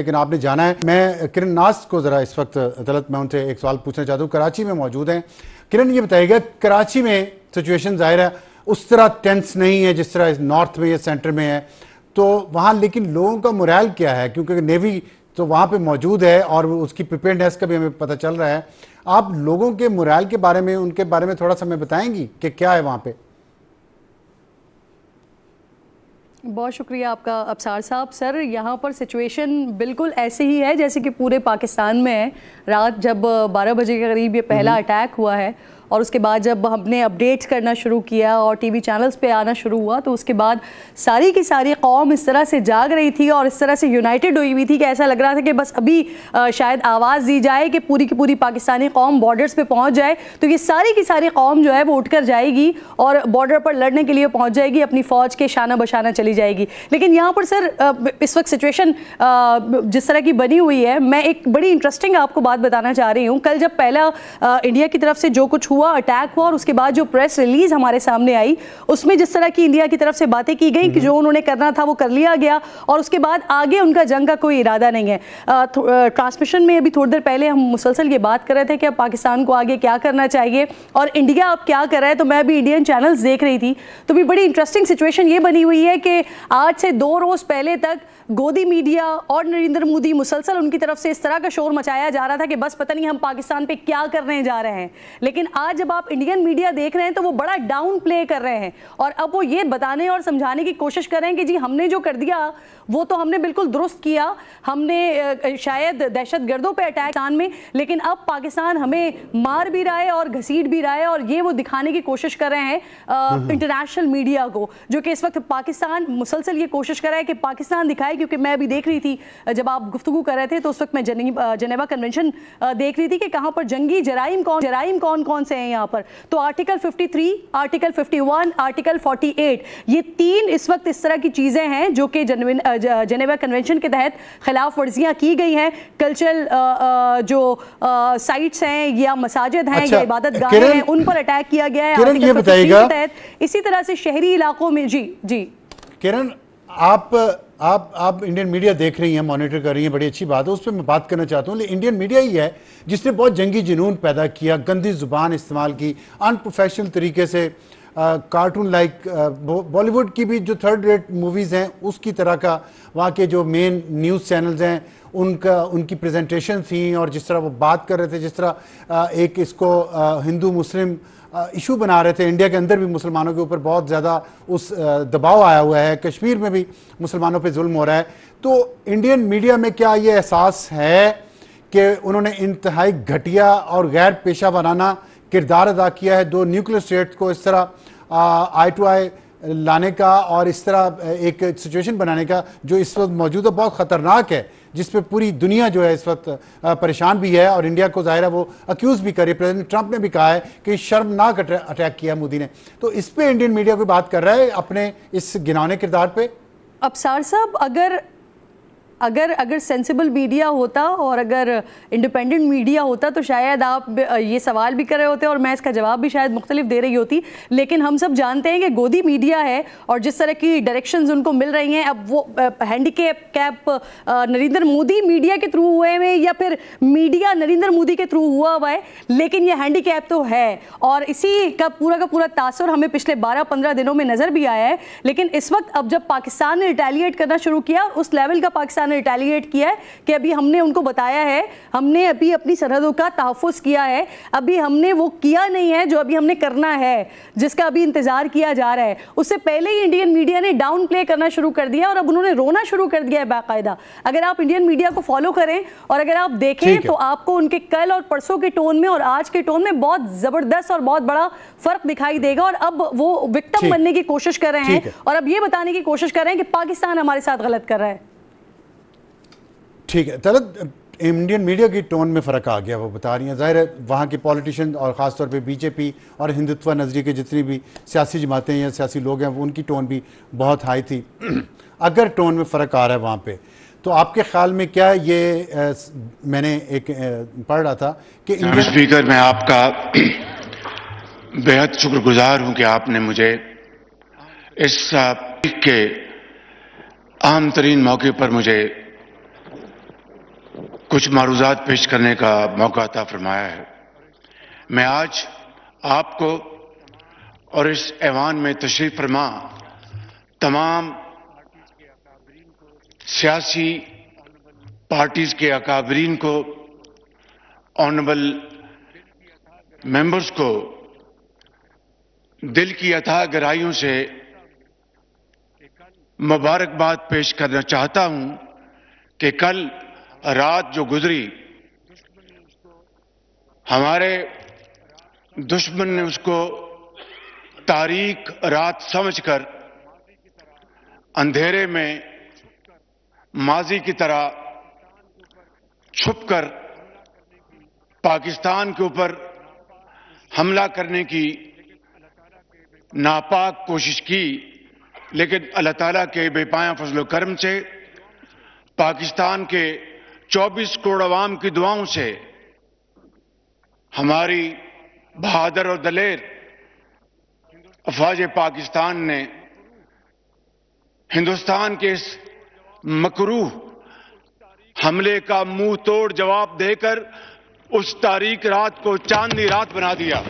لیکن آپ نے جانا ہے. میں کرن ناز کو ذرا اس وقت عدالت میں ان سے ایک سوال پوچھنا چاہتا ہوں. کراچی میں موجود ہیں. کرن یہ بتائیے گا کراچی میں سچویشن ظاہر ہے اس طرح ٹینس نہیں ہے جس طرح نارتھ میں یا سینٹر میں ہے, تو وہاں لیکن لوگوں کا مورائل کیا ہے, کیونکہ نیوی تو وہاں پہ موجود ہے اور اس کی پریپیئرنیس کا بھی ہمیں پتہ چل رہا ہے. آپ لوگوں کے مورائل کے بارے میں ان کے بارے میں تھوڑا سا ہمیں بتائیں گی کہ کیا ہے وہاں پہ؟ بہت شکریہ آپ کا ابصار صاحب. سر یہاں پر سچویشن بالکل ایسے ہی ہے جیسے کہ پورے پاکستان میں ہے. رات جب 12 بجے کے قریب یہ پہلا اٹیک ہوا ہے اور اس کے بعد جب ہم نے اپڈیٹس کرنا شروع کیا اور ٹی وی چینلز پہ آنا شروع ہوا تو اس کے بعد ساری کی ساری قوم اس طرح سے جاگ رہی تھی اور اس طرح سے یونائٹڈ ہوئی ہوئی تھی کہ ایسا لگ رہا تھا کہ بس ابھی شاید آواز دی جائے کہ پوری کی پوری پاکستانی قوم بارڈرز پہ پہنچ جائے تو یہ ساری کی ساری قوم جو ہے وہ اٹھ کر جائے گی اور بارڈر پر لڑنے کے لیے پہنچ جائے گی, اپنی فوج کے شانہ بشانہ چلی جائے گی. لیکن یہاں پر سر اس وقت سچویشن جس طرح کی بنی ہوئی ہے, میں ایک بڑی انٹرسٹنگ آپ کو بات بتانا چاہ رہی ہوں. کل جب پہلا انڈیا کی طرف سے جو کچھ ہوا, اٹیک ہوا, اور اس کے بعد جو پریس ریلیز ہمارے سامنے آئی اس میں جس طرح کی انڈیا کی طرف سے باتیں کی گئیں کہ جو انہوں نے کرنا تھا وہ کر لیا گیا اور اس کے بعد آگے ان کا جنگ کا کوئی ارادہ نہیں ہے. ٹرانسمیشن میں ابھی تھوڑی دیر پہلے ہم مسلسل یہ بات کر رہے تھے کہ اب پاکستان کو آگے کیا کرنا چاہیے اور انڈیا اب کیا کر رہا ہے, تو میں ابھی انڈین چینلز دیکھ رہی تھی تو بھی بڑی انٹرسٹنگ سچویشن یہ بنی ہوئی ہے کہ آج سے 2 روز پہلے تک گودی میڈیا اور نریندر مودی مسلسل ان کی طرف سے اس طرح کا شور مچایا جا رہا تھا کہ بس پتہ نہیں ہم پاکستان پہ کیا کرنے جا رہے ہیں. لیکن آج جب آپ انڈین میڈیا دیکھ رہے ہیں تو وہ بڑا ڈاؤن پلے کر رہے ہیں اور اب وہ یہ بتانے اور سمجھانے کی کوشش کر رہے ہیں کہ جی ہم نے جو کر دیا وہ تو ہم نے بالکل درست کیا, ہم نے شاید دہشت گردوں پہ اٹیک پاکستان میں, لیکن اب پاکستان ہمیں مار بھی رہا ہے اور گھسیٹ بھی رہا ہے اور یہ وہ دکھانے کی کوشش کر رہے ہیں انٹرنیشنل میڈیا کو, جو کہ اس وقت پاکستان مسلسل یہ کوشش کر رہا ہے کہ پاکستان دکھائے. کیونکہ میں ابھی دیکھ رہی تھی جب آپ گفتگو کر رہے تھے تو اس وقت میں جنیوا کنونشن دیکھ رہی تھی کہ کہاں پر جنگی جرائم کون کون سے ہیں یہاں پر. تو آرٹیکل 53, آرٹیکل 51, آرٹیکل 48 یہ 3 اس وقت اس طرح کی چیزیں ہیں جو کہ جنیوا کنونشن کے تحت خلاف ورزیاں کی گئی ہیں. کلچرل جو سائٹس ہیں یا مساجد ہیں یا عبادت گاہیں ہیں ان پر اٹیک کیا گیا ہے آرٹیکل 53 کے تحت. اسی طرح سے شہری علاقوں میں جی کرن آپ انڈین میڈیا دیکھ رہی ہیں, مانیٹر کر رہی ہیں, بڑی اچھی بات ہے, اس پہ میں بات کرنا چاہتا ہوں. لیکن انڈین میڈیا ہی ہے جس نے بہت جنگی جنون پیدا کیا, گندی زبان استعمال کی, ان پروفیشنل طریقے سے کارٹون لائک بالی ووڈ کی بھی جو 3rd ریٹ موویز ہیں اس کی طرح کا وہاں کے جو مین نیوز چینلز ہیں ان کی پریزنٹیشن تھیں, اور جس طرح وہ بات کر رہے تھے, جس طرح ایک اس کو ہندو مسلم ایشو بنا رہے تھے. انڈیا کے اندر بھی مسلمانوں کے اوپر بہت زیادہ اس دباؤ آیا ہوا ہے, کشمیر میں بھی مسلمانوں پہ ظلم ہو رہا ہے. تو انڈین میڈیا میں کیا یہ احساس ہے کہ انہوں نے انتہائی گھٹیا اور غیر پیشہ ورانہ کردار ادا کیا ہے 2 نیوکلیر اسٹیٹ کو اس طرح آئی ٹو آئی لانے کا اور اس طرح ایک سچویشن بنانے کا جو اس وقت موجود ہے بہت خطرناک ہے, جس پہ پوری دنیا جو ہے اس وقت پریشان بھی ہے, اور انڈیا کو ظاہر ہے وہ اکیوز بھی کرے. پریزیڈنٹ ٹرمپ نے بھی کہا ہے کہ شرمناک اٹیک کیا مودی نے. تو اس پہ انڈین میڈیا کوئی بات کر رہا ہے اپنے اس گنانے کردار پہ؟ ابصار صاحب اگر سینسیبل میڈیا ہوتا اور اگر انڈیپینڈنٹ میڈیا ہوتا تو شاید آپ یہ سوال بھی کر رہے ہوتے اور میں اس کا جواب بھی شاید مختلف دے رہی ہوتی. لیکن ہم سب جانتے ہیں کہ گودی میڈیا ہے اور جس طرح کی ڈائریکشنز ان کو مل رہی ہیں, اب وہ handicap Narendra Modi media کے تھرو ہوئے ہیں یا پھر میڈیا نریندر مودی کے تھرو ہوا ہے, لیکن یہ ہینڈی کیپ تو ہے اور اسی کا پورا تاثر ہمیں پچھلے 12-15 دنوں میں نظر بھی آیا ہے. لیکن اس وقت اب جب پاکستان نے ریٹیلیٹ کرنا شروع کیا, اس لیول کا پاکستان نے ریٹیلیٹ کیا ہے کہ ابھی ہم نے ان کو بتایا ہے, ہم نے ابھی اپنی سرحدوں کا تحفظ کیا ہے, ابھی ہم نے وہ کیا نہیں ہے جو ابھی ہم نے کرنا ہے, جس کا ابھی انتظار کیا جا رہا ہے. اس سے پہلے ہی انڈین میڈیا نے ڈاؤن پلے کرنا شروع کر دیا اور اب انہوں نے رونا شروع کر دیا ہے باقاعدہ. اگر آپ انڈین میڈیا کو فالو کریں اور اگر آپ دیکھیں تو آپ کو ان کے کل اور پرسوں کے ٹون میں اور آج کے ٹون میں بہت زبردست اور بہت بڑا فرق دکھائی دے گا. اور اب وہ وکٹم بننے کی کوشش کر رہے ہیں اور اب یہ بتانے کی کوشش کر رہے ہیں کہ پاکستان ہمارے ساتھ غلط کر رہا ہے. ٹھیک ہے طلعت, انڈین میڈیا کی ٹون میں فرق آ گیا, وہ بتا رہی ہیں. ظاہر ہے وہاں کے پولیٹیشین اور خاص طور پہ بی جے پی اور ہندوتوا نظریے کے جتنی بھی سیاسی جماعتیں یا سیاسی لوگ ہیں ان کی ٹون بھی بہت ہائی تھی. اگر ٹون میں فرق آ رہا ہے وہاں پہ تو آپ کے خیال میں کیا یہ میں نے ایک پڑھ رہا تھا کہ اسپیکر میں آپ کا بہت شکر گزار ہوں کہ آپ نے مجھے اس کے عام ترین موقع پر مجھے کچھ معروضات پیش کرنے کا موقع عطا فرمایا ہے. میں آج آپ کو اور اس ایوان میں تشریف فرما تمام سیاسی پارٹیز کے اکابرین کو، آنریبل ممبرز کو دل کی اتھاہ گہرائیوں سے مبارکباد پیش کرنا چاہتا ہوں کہ کل رات جو گزری ہمارے دشمن نے اس کو تاریک رات سمجھ کر اندھیرے میں ماضی کی طرح چھپ کر پاکستان کے اوپر حملہ کرنے کی ناپاک کوشش کی، لیکن اللہ تعالیٰ کے بے پایاں فضل و کرم سے، پاکستان کے 24 کروڑ عوام کی دعاؤں سے ہماری بہادر اور دلیر افواج پاکستان نے ہندوستان کے اس مکروہ حملے کا منہ توڑ جواب دے کر اس تاریک رات کو چاندنی رات بنا دیا.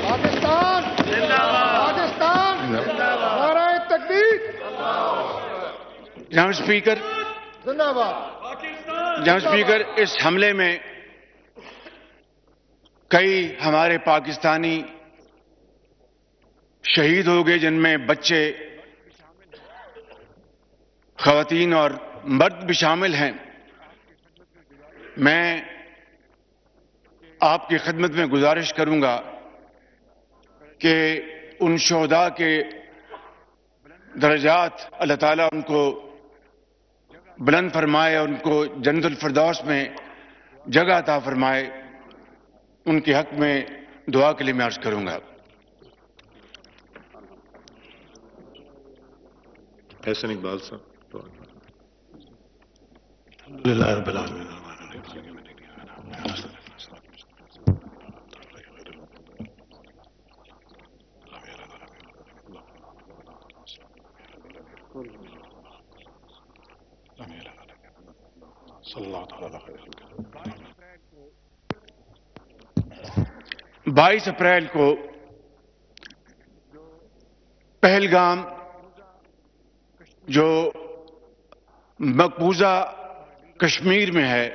پاکستان پاکستان نعرہ تکبیر. جناب اسپیکر، زندہ باد. جناب اسپیکر، اس حملے میں کئی ہمارے پاکستانی شہید ہو گئے، جن میں بچے، خواتین اور مرد بھی شامل ہیں. میں آپ کی خدمت میں گزارش کروں گا کہ ان شہداء کے درجات اللہ تعالیٰ ان کو بلند فرمائے اور ان کو جنت الفردوس میں جگہ عطا فرمائے. ان کے حق میں دعا کے لیے میں عرض کروں گا. احسن اقبال صاحب. الحمدللہ رب العالمین. صلی اللہ تعالیٰ علیہ 22 اپریل کو پہلگام جو مقبوضہ کشمیر میں ہے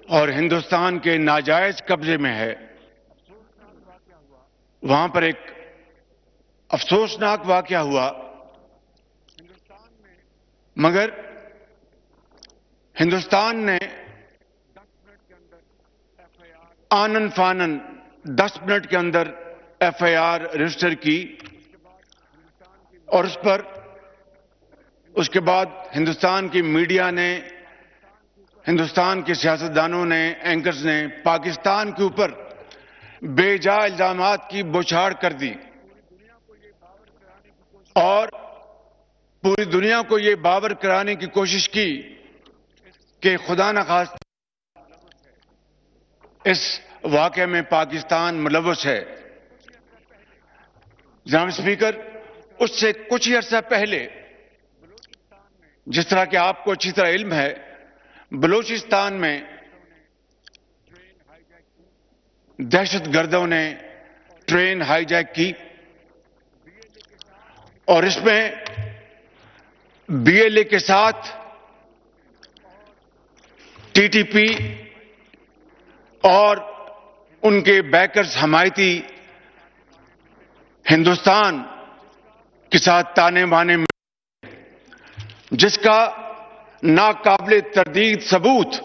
اور ہندوستان کے ناجائز قبضے میں ہے، وہاں پر ایک افسوسناک واقعہ ہوا، مگر ہندوستان نے آنن فانن 10 منٹ کے اندر ایف آئی آر رجسٹر کی، اور اس کے بعد ہندوستان کی میڈیا نے، ہندوستان کے سیاستدانوں نے، اینکرز نے پاکستان کے اوپر بے جا الزامات کی بوچھاڑ کر دی اور پوری دنیا کو یہ باور کرانے کی کوشش کی کہ خدا نخواستہ اس واقعے میں پاکستان ملوث ہے. جناب اسپیکر، اس سے کچھ ہی عرصہ پہلے، جس طرح کہ آپ کو اچھی طرح علم ہے، بلوچستان میں دہشت گردوں نے ٹرین ہائی جیک کی اور اس میں بی ایل اے کے ساتھ ٹی ٹی پی اور ان کے بیکرز حمایتی ہندوستان کے ساتھ تانے بانے میں، جس کا ناقابل تردید ثبوت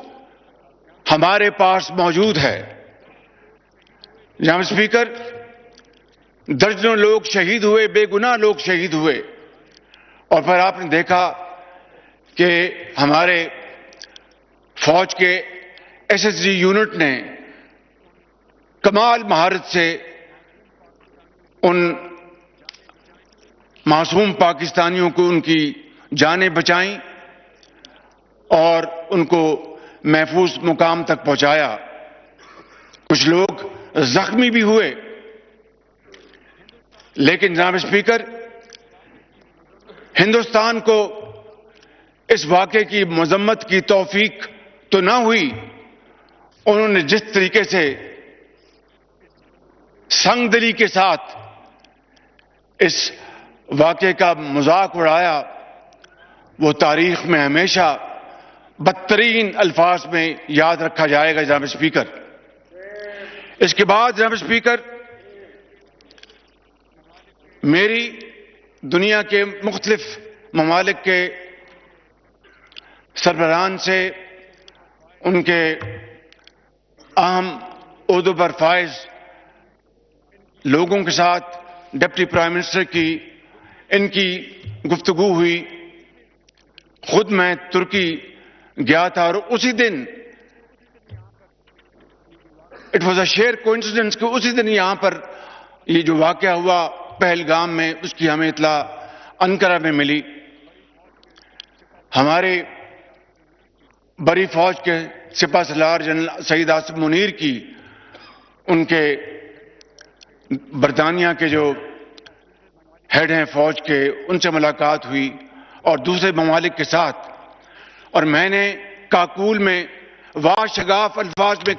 ہمارے پاس موجود ہے. جناب اسپیکر، درجنوں لوگ شہید ہوئے، بے گناہ لوگ شہید ہوئے، اور پھر آپ نے دیکھا کہ ہمارے فوج کے ایس ایس جی یونٹ نے کمال مہارت سے ان معصوم پاکستانیوں کو ان کی جانیں بچائیں اور ان کو محفوظ مقام تک پہنچایا. کچھ لوگ زخمی بھی ہوئے، لیکن جناب اسپیکر، ہندوستان کو اس واقعے کی مذمت کی توفیق تو نہ ہوئی، انہوں نے جس طریقے سے سنگ دلی کے ساتھ اس واقعے کا مذاق اڑایا، وہ تاریخ میں ہمیشہ بدترین الفاظ میں یاد رکھا جائے گا جناب اسپیکر۔ اس کے بعد جناب اسپیکر، میری دنیا کے مختلف ممالک کے سربراہان سے، ان کے اہم عہدوں پر فائز لوگوں کے ساتھ، ڈپٹی پرائم منسٹر کی ان کی گفتگو ہوئی۔ خود میں ترکی گیا تھا اور اسی دن it was a sheer coincidence کہ اسی دن یہاں پر یہ جو واقعہ ہوا پہلگام میں، اس کی ہمیں اطلاع انقرہ میں ملی۔ ہمارے بری فوج کے سپہ سالار جنرل سعید آصف منیر کی، ان کے برطانیہ کے جو ہیڈ ہیں فوج کے، ان سے ملاقات ہوئی اور دوسرے ممالک کے ساتھ، اور میں نے کاکول میں واشگاف الفاظ میں